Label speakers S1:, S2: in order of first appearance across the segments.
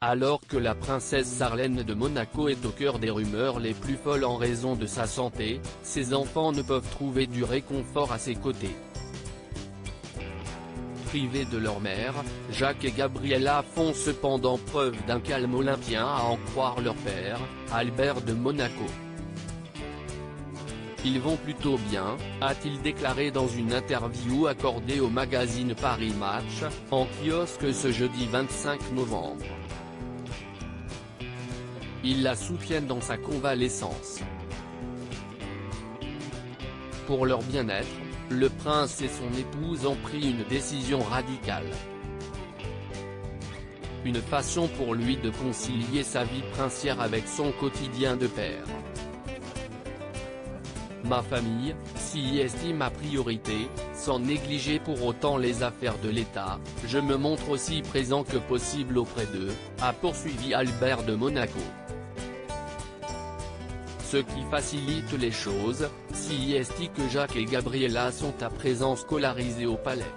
S1: Alors que la princesse Sarlène de Monaco est au cœur des rumeurs les plus folles en raison de sa santé, ses enfants ne peuvent trouver du réconfort à ses côtés. Privés de leur mère, Jacques et Gabriella font cependant preuve d'un calme olympien à en croire leur père, Albert de Monaco. Ils vont plutôt bien, a-t-il déclaré dans une interview accordée au magazine Paris Match, en kiosque ce jeudi 25 novembre. Ils la soutiennent dans sa convalescence. Pour leur bien-être, le prince et son épouse ont pris une décision radicale. Une façon pour lui de concilier sa vie princière avec son quotidien de père. Ma famille, s'y estime ma priorité, sans négliger pour autant les affaires de l'État, je me montre aussi présent que possible auprès d'eux, a poursuivi Albert de Monaco. Ce qui facilite les choses, s'y estime que Jacques et Gabriella sont à présent scolarisés au palais.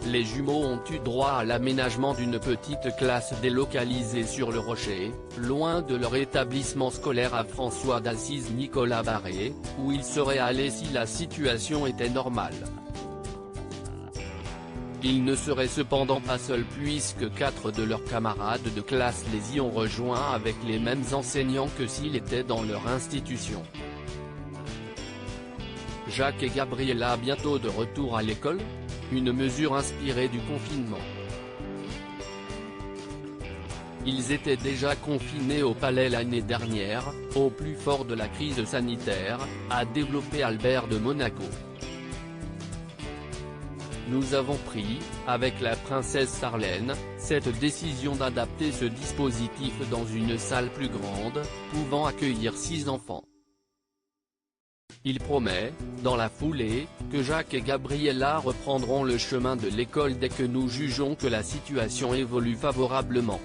S1: Les jumeaux ont eu droit à l'aménagement d'une petite classe délocalisée sur le Rocher, loin de leur établissement scolaire à François d'Assise Nicolas Barré, où ils seraient allés si la situation était normale. Ils ne seraient cependant pas seuls puisque 4 de leurs camarades de classe les y ont rejoints avec les mêmes enseignants que s'ils étaient dans leur institution. Jacques et Gabriella bientôt de retour à l'école ? Une mesure inspirée du confinement. Ils étaient déjà confinés au palais l'année dernière, au plus fort de la crise sanitaire, a développé Albert de Monaco. Nous avons pris, avec la princesse Sarlène, cette décision d'adapter ce dispositif dans une salle plus grande, pouvant accueillir 6 enfants. Il promet, dans la foulée, que Jacques et Gabriella reprendront le chemin de l'école dès que nous jugeons que la situation évolue favorablement.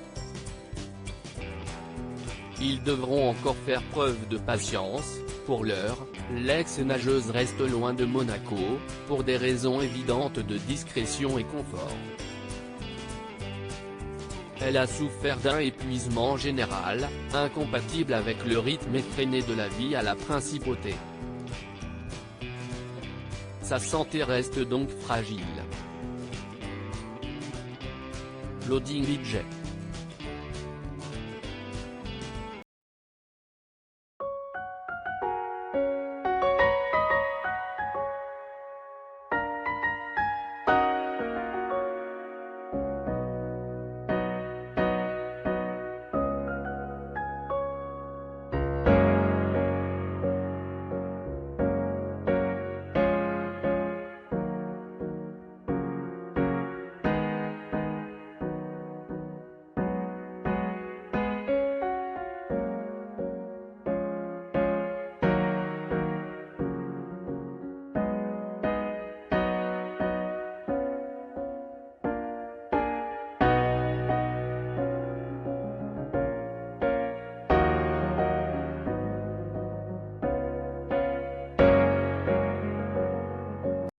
S1: Ils devront encore faire preuve de patience. Pour l'heure, l'ex-nageuse reste loin de Monaco, pour des raisons évidentes de discrétion et confort. Elle a souffert d'un épuisement général, incompatible avec le rythme effréné de la vie à la principauté. Sa santé reste donc fragile. Loading Budget.